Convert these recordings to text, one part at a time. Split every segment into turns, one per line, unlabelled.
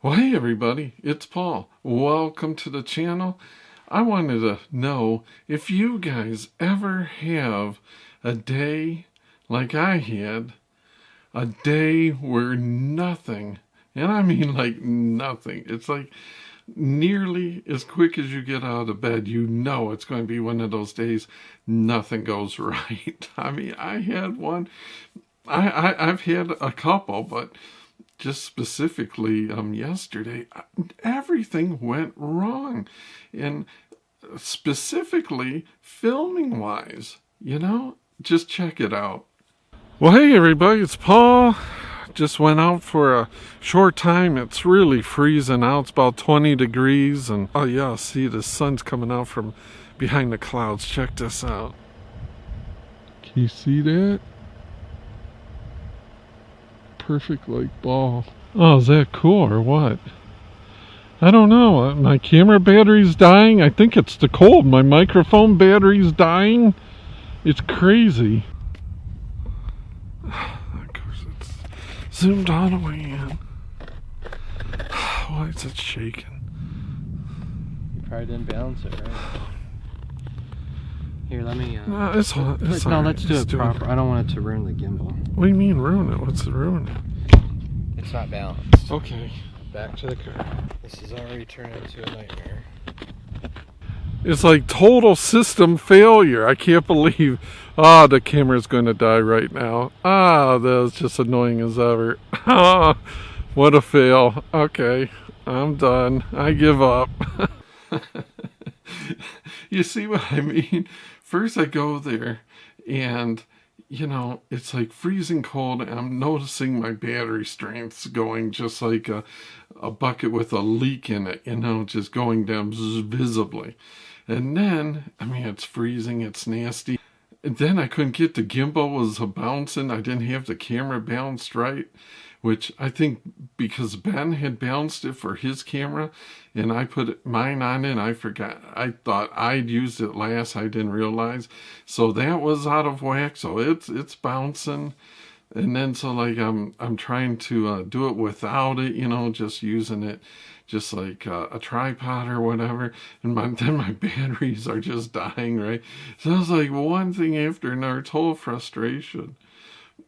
Well, hey everybody, it's Paul. Welcome to the channel. I wanted to know if you guys ever have a day like I had, a day where nothing, and I mean like nothing, it's like nearly as quick as you get out of bed, you know it's going to be one of those days nothing goes right. I mean, I had one, I've had a couple, but just specifically yesterday, everything went wrong. And specifically filming wise, just check it out. Well, hey everybody, it's Paul. Just went out for a short time. It's really freezing out. It's about 20 degrees. And oh yeah, see the sun's coming out from behind the clouds. Check this out. Can you see that? Perfect like ball. Oh, is that cool or what? I don't know. My camera battery's dying. I think it's the cold. My microphone battery's dying. It's crazy. Of course, it's zoomed all the way in. Why is it shaking?
You probably didn't balance it right. Here, let me.
No, it's
no,
right.
let's do it proper. I don't want it to ruin the gimbal.
What do you mean ruin it? What's it ruin it?
It's not balanced.
Okay.
Back to the car. This is already turned into a nightmare.
It's like total system failure. I can't believe. The camera's going to die right now. That's just annoying as ever. What a fail. Okay, I'm done. I give up. You see what I mean? First I go there and it's like freezing cold, and I'm noticing my battery strength's going just like a bucket with a leak in it, just going down visibly. And then, I mean, it's freezing, it's nasty. And then I couldn't get the gimbal was bouncing. I didn't have the camera balanced right, which I think because Ben had balanced it for his camera and I put mine on it and I forgot. I thought I'd used it last. I didn't realize. So that was out of whack. So it's bouncing. And then so like I'm trying to do it without it, just using it just like a tripod or whatever, and then my batteries are just dying, right? So it's like one thing after another, total frustration.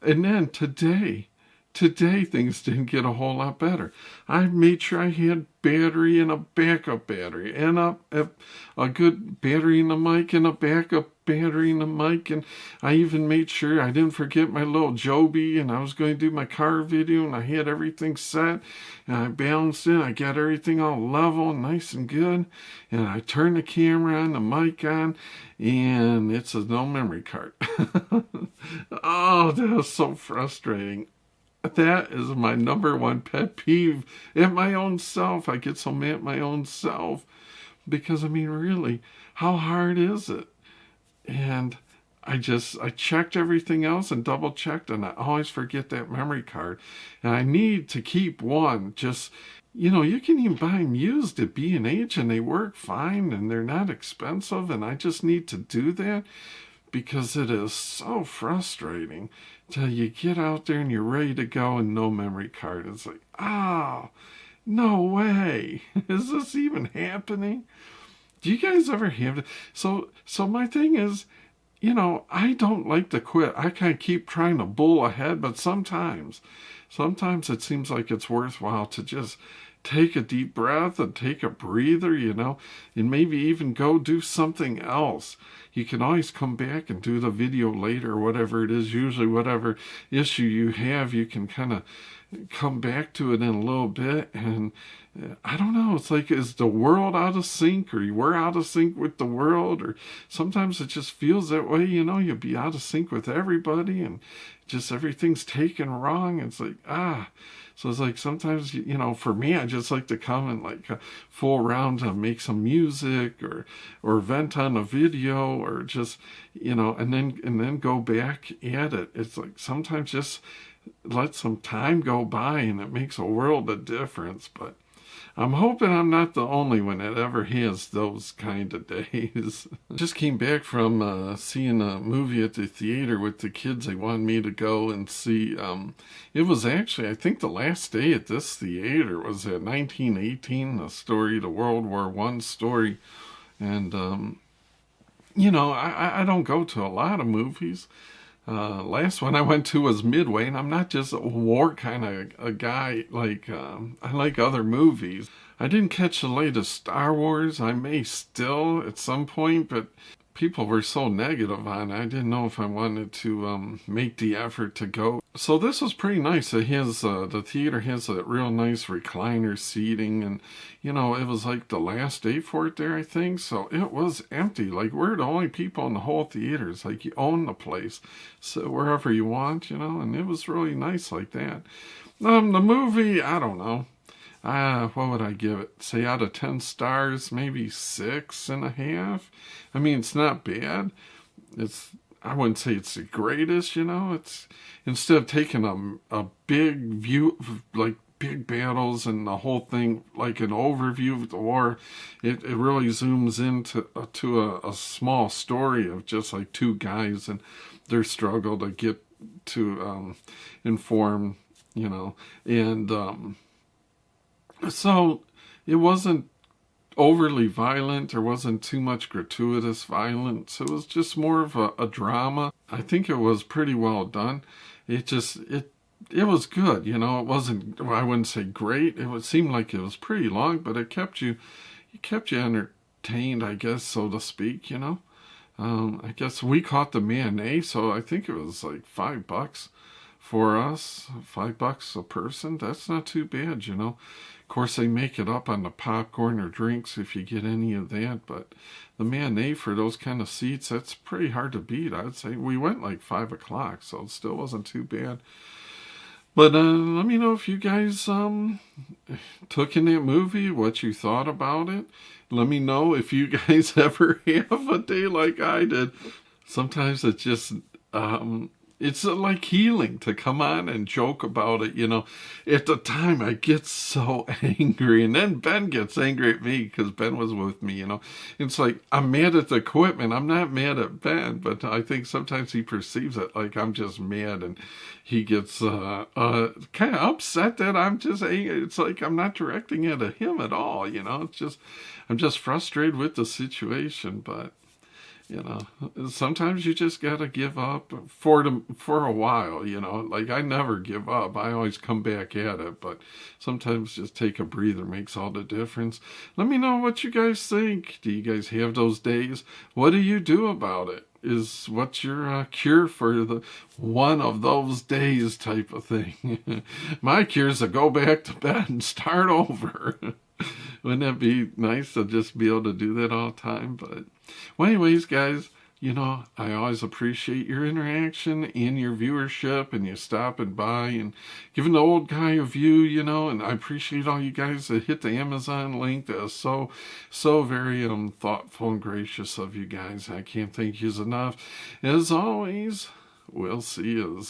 And then today things didn't get a whole lot better. I made sure I had battery and a backup battery and a good battery in the mic and a backup battery in the mic, and I even made sure I didn't forget my little Joby, and I was going to do my car video, and I had everything set, and I balanced it. I got everything all level and nice and good, and I turned the camera on, the mic on, and it's a no memory card. Oh, that was so frustrating. That is my number one pet peeve at my own self. I get so mad at my own self because, I mean, really, how hard is it? And I checked everything else and double checked, and I always forget that memory card. And I need to keep one. Just, you can even buy them used at B&H and they work fine and they're not expensive. And I just need to do that because it is so frustrating till you get out there and you're ready to go and no memory card. It's like, no way. Is this even happening? Do you guys ever have it? So my thing is, I don't like to quit. I kind of keep trying to bull ahead, but sometimes it seems like it's worthwhile to just take a deep breath and take a breather, and maybe even go do something else. You can always come back and do the video later, or whatever it is. Usually whatever issue you have, you can kind of come back to it in a little bit. And I don't know, it's like, is the world out of sync, or we're out of sync with the world? Or sometimes it just feels that way, you'll be out of sync with everybody and just everything's taken wrong. It's like, so it's like sometimes, for me, I just like to come and like fool around to make some music or vent on a video, or just, and then go back at it. It's like sometimes just let some time go by and it makes a world of difference. But I'm hoping I'm not the only one that ever has those kind of days. Just came back from seeing a movie at the theater with the kids. They wanted me to go and see. It was actually, I think, the last day at this theater was at 1918, the World War One story. And I don't go to a lot of movies. Last one I went to was Midway, and I'm not just a war kind of a guy. Like I like other movies. I didn't catch the latest Star Wars. I may still at some point, but people were so negative on it. I didn't know if I wanted to make the effort to go. So this was pretty nice. It has the theater has a real nice recliner seating, and it was like the last day for it there, I think. So it was empty. Like we're the only people in the whole theater. It's like you own the place, so wherever you want, and it was really nice like that. The movie, I don't know. What would I give it? Say out of 10 stars, maybe 6.5. I mean, it's not bad. I wouldn't say it's the greatest, It's instead of taking a big view, like big battles and the whole thing, like an overview of the war, it really zooms into a small story of just like two guys and their struggle to get to inform, and so it wasn't overly violent. There wasn't too much gratuitous violence. It was just more of a drama. I think it was pretty well done. It was good. It wasn't, I wouldn't say great. It would seem like it was pretty long, but it kept you entertained, I guess, so to speak. I guess we caught the matinee, so I think it was like $5 for us, $5 a person. That's not too bad. Of course, they make it up on the popcorn or drinks if you get any of that, but the matinee for those kind of seats, that's pretty hard to beat. I'd say we went like 5 o'clock, so it still wasn't too bad. But let me know if you guys took in that movie, what you thought about it. Let me know if you guys ever have a day like I did. Sometimes it's like healing to come on and joke about it. At the time I get so angry, and then Ben gets angry at me because Ben was with me. It's like I'm mad at the equipment. I'm not mad at Ben, but I think sometimes he perceives it like I'm just mad, and he gets kind of upset that I'm just angry. It's like I'm not directing it at him at all. It's just I'm just frustrated with the situation, but. Sometimes you just gotta give up for a while. Like I never give up. I always come back at it, but sometimes just take a breather makes all the difference. Let me know what you guys think. Do you guys have those days? What do you do about it? What's your cure for the one of those days type of thing? My cure is to go back to bed and start over. Wouldn't that be nice to just be able to do that all the time? But, well, anyways, guys, I always appreciate your interaction and your viewership and you stopping by and giving the old guy a view, and I appreciate all you guys that hit the Amazon link. That is so, so very thoughtful and gracious of you guys. I can't thank you enough. As always, we'll see you.